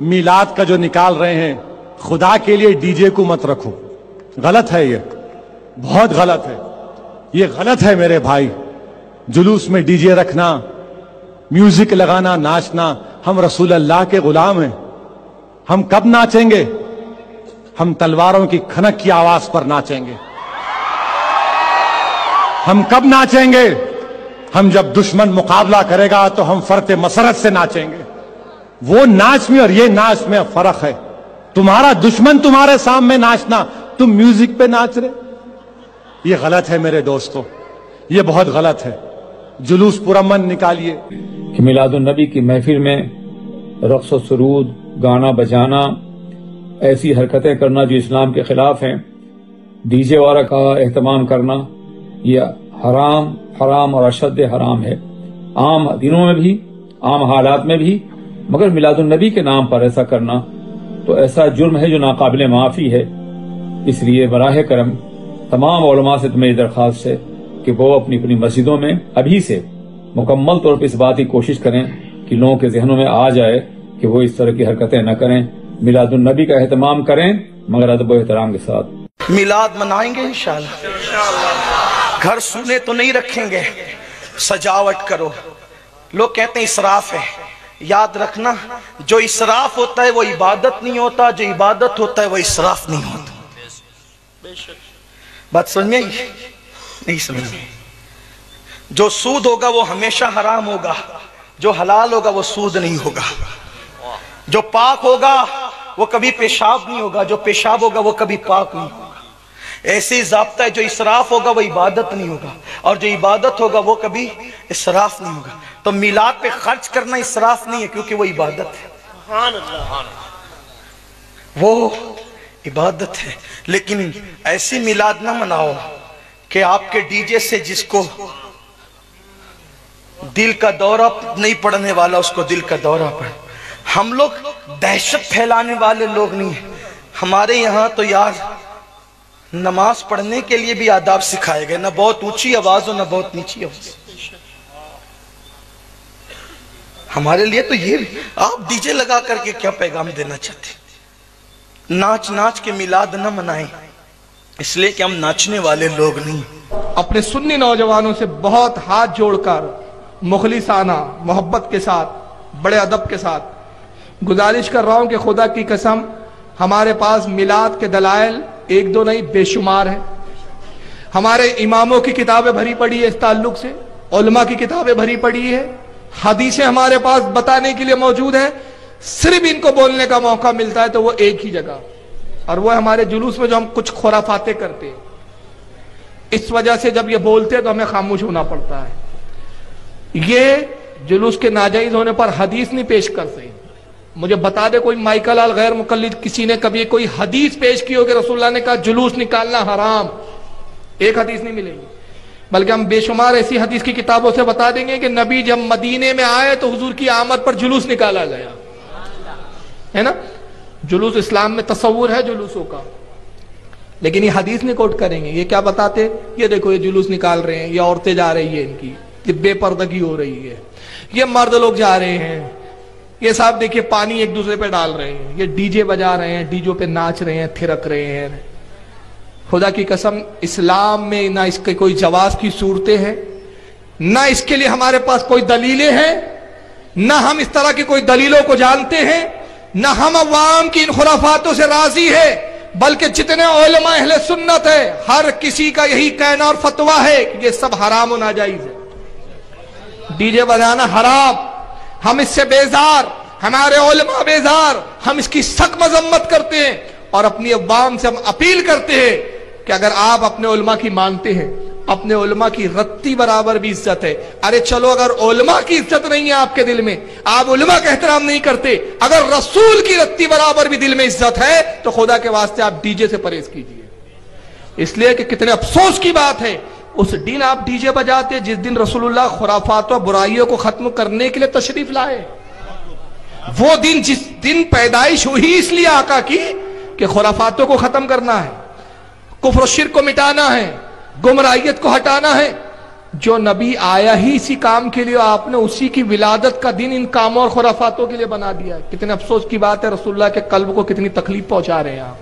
میلاد کا جو نکال رہے ہیں، خدا کے لیے ڈی جے کو مت رکھو، غلط ہے، یہ بہت غلط ہے، یہ غلط ہے میرے بھائی۔ جلوس میں ڈی جے رکھنا، میوزک لگانا، ناچنا، ہم رسول اللہ کے غلام ہیں، ہم کب ناچیں گے؟ ہم تلواروں کی کھنک کی آواز پر ناچیں گے۔ ہم کب ناچیں گے؟ ہم جب دشمن مقابلہ کرے گا تو ہم فرط مسرت سے ناچیں گے۔ وہ ناچ میں اور یہ ناچ میں فرق ہے۔ تمہارا دشمن تمہارے سامنے ناچنا، تم میوزک پہ ناچ رہے، یہ غلط ہے میرے دوستو، یہ بہت غلط ہے۔ جلوس پرامن نکالیے۔ کہ میلاد النبی کی محفل میں رقص و سرود، گانا بجانا، ایسی حرکتیں کرنا جو اسلام کے خلاف ہیں، ڈی جے وغیرہ کا اہتمام کرنا، یہ حرام اور اشد حرام ہے، عام دنوں میں بھی، عام حالات میں بھی، مگر میلاد النبی کے نام پر ایسا کرنا تو ایسا جرم ہے جو ناقابل معافی ہے۔ اس لیے براہ کرم تمام علماء سے میری درخواست ہے کہ وہ اپنی اپنی مسجدوں میں ابھی سے مکمل طور پر اس بات کی کوشش کریں کہ لوگوں کے ذہنوں میں آ جائے کہ وہ اس طرح کی حرکتیں نہ کریں، میلاد النبی کا اہتمام کریں مگر ادب و احترام کے ساتھ۔ میلاد منائیں گے انشاءاللہ، گھر سونے تو نہیں رکھیں گے، سجاوٹ کرو۔ لوگ کہتے ہیں اسراف ہے، یاد رکھنا جو اسراف ہوتا ہے وہ عبادت نہیں ہوتا، جو عبادت ہوتا ہے وہ اسراف نہیں ہوتا۔ بات سمجھ میں نہیں سمجھ میں؟ جو سود ہوگا وہ ہمیشہ حرام ہوگا، جو حلال ہوگا وہ سود نہیں ہوگا۔ جو پاک ہوگا وہ کبھی پیشاب نہیں ہوگا، جو پیشاب ہوگا وہ کبھی پاک نہیں ہوگا۔ ایسے ہی ضابطہ ہے، جو اسراف ہوگا وہ عبادت نہیں ہوگا، اور جو عبادت ہوگا وہ کبھی اسراف نہیں ہوگا۔ تو میلاد پہ خرچ کرنا اسراف نہیں ہے کیونکہ وہ عبادت ہے، وہ عبادت ہے۔ لیکن ایسی میلاد نہ مناؤ کہ آپ کے ڈی جے سے جس کو دل کا دورہ نہیں پڑنے والا اس کو دل کا دورہ پڑے۔ ہم لوگ دہشت پھیلانے والے لوگ نہیں ہیں۔ ہمارے یہاں تو یار نماز پڑھنے کے لیے بھی آداب سکھائے گئے، نہ بہت اونچی آواز ہو نہ بہت نیچی آواز۔ ہمارے لیے تو یہ آپ ڈی جے لگا کر کے کیا پیغام دینا چاہتے؟ ناچ ناچ کے میلاد نہ منائیں، اس لیے کہ ہم ناچنے والے لوگ نہیں۔ اپنے سنی نوجوانوں سے بہت ہاتھ جوڑ کر مخلصانہ محبت کے ساتھ، بڑے ادب کے ساتھ گزارش کر رہا ہوں کہ خدا کی قسم ہمارے پاس میلاد کے دلائل ایک دو نہیں بے شمار ہیں۔ ہمارے اماموں کی کتابیں بھری پڑی ہے اس تعلق سے، علماء کی کتابیں بھری پڑی ہے، حدیثیں ہمارے پاس بتانے کے لیے موجود ہیں۔ صرف ان کو بولنے کا موقع ملتا ہے تو وہ ایک ہی جگہ، اور وہ ہمارے جلوس میں جو ہم کچھ خرافاتیں کرتے ہیں، اس وجہ سے جب یہ بولتے ہیں تو ہمیں خاموش ہونا پڑتا ہے۔ یہ جلوس کے ناجائز ہونے پر حدیث نہیں پیش کرتے۔ مجھے بتا دے کوئی مائیکل آل غیر مقلد کسی نے کبھی کوئی حدیث پیش کی ہو کہ رسول اللہ نے کہا جلوس نکالنا حرام؟ ایک حدیث نہیں ملے گی، بلکہ ہم بے شمار ایسی حدیث کی کتابوں سے بتا دیں گے کہ نبی جب مدینے میں آئے تو حضور کی آمد پر جلوس نکالا گیا ہے نا۔ جلوس اسلام میں تصور ہے جلوسوں کا، لیکن یہ حدیث نہیں کوٹ کریں گے۔ یہ کیا بتاتے؟ یہ دیکھو یہ جلوس نکال رہے ہیں، یہ عورتیں جا رہی ہیں، ان کی یہ بے پردگی ہو رہی ہے، یہ مرد لوگ جا رہے ہیں، یہ صاحب دیکھیے پانی ایک دوسرے پہ ڈال رہے ہیں، یہ ڈی جے بجا رہے ہیں، ڈی جے پہ ناچ رہے ہیں، تھرک رہے ہیں۔ خدا کی قسم اسلام میں نہ اس کے کوئی جواز کی صورتیں ہیں، نہ اس کے لیے ہمارے پاس کوئی دلیلیں ہیں، نہ ہم اس طرح کی کوئی دلیلوں کو جانتے ہیں، نہ ہم عوام کی ان خرافاتوں سے راضی ہے، بلکہ جتنے علماء اہل سنت ہے ہر کسی کا یہی کہنا اور فتویٰ ہے کہ یہ سب حرام و ناجائز ہے۔ ڈی جے بجانا حرام، ہم اس سے بیزار، ہمارے علماء بیزار، ہم اس کی سخت مذمت کرتے ہیں، اور اپنی عوام سے ہم اپیل کرتے ہیں کہ اگر آپ اپنے علماء کی مانتے ہیں، اپنے علماء کی رتی برابر بھی عزت ہے۔ ارے چلو اگر علماء کی عزت نہیں ہے آپ کے دل میں، آپ علماء کا احترام نہیں کرتے، اگر رسول کی رتی برابر بھی دل میں عزت ہے تو خدا کے واسطے آپ ڈی جے سے پرہیز کیجئے۔ اس لیے کہ کتنے افسوس کی بات ہے، اس دن آپ ڈی جے بجاتے جس دن رسول اللہ خرافات و برائیوں کو ختم کرنے کے لیے تشریف لائے۔ وہ دن جس دن پیدائش ہوئی اس لیے آقا کی کہ خرافاتوں کو ختم کرنا ہے، کفر و شرک کو مٹانا ہے، گمراہیت کو ہٹانا ہے۔ جو نبی آیا ہی اسی کام کے لیے، آپ نے اسی کی ولادت کا دن ان کاموں اور خرافاتوں کے لیے بنا دیا ہے. کتنے افسوس کی بات ہے، رسول اللہ کے قلب کو کتنی تکلیف پہنچا رہے ہیں آپ.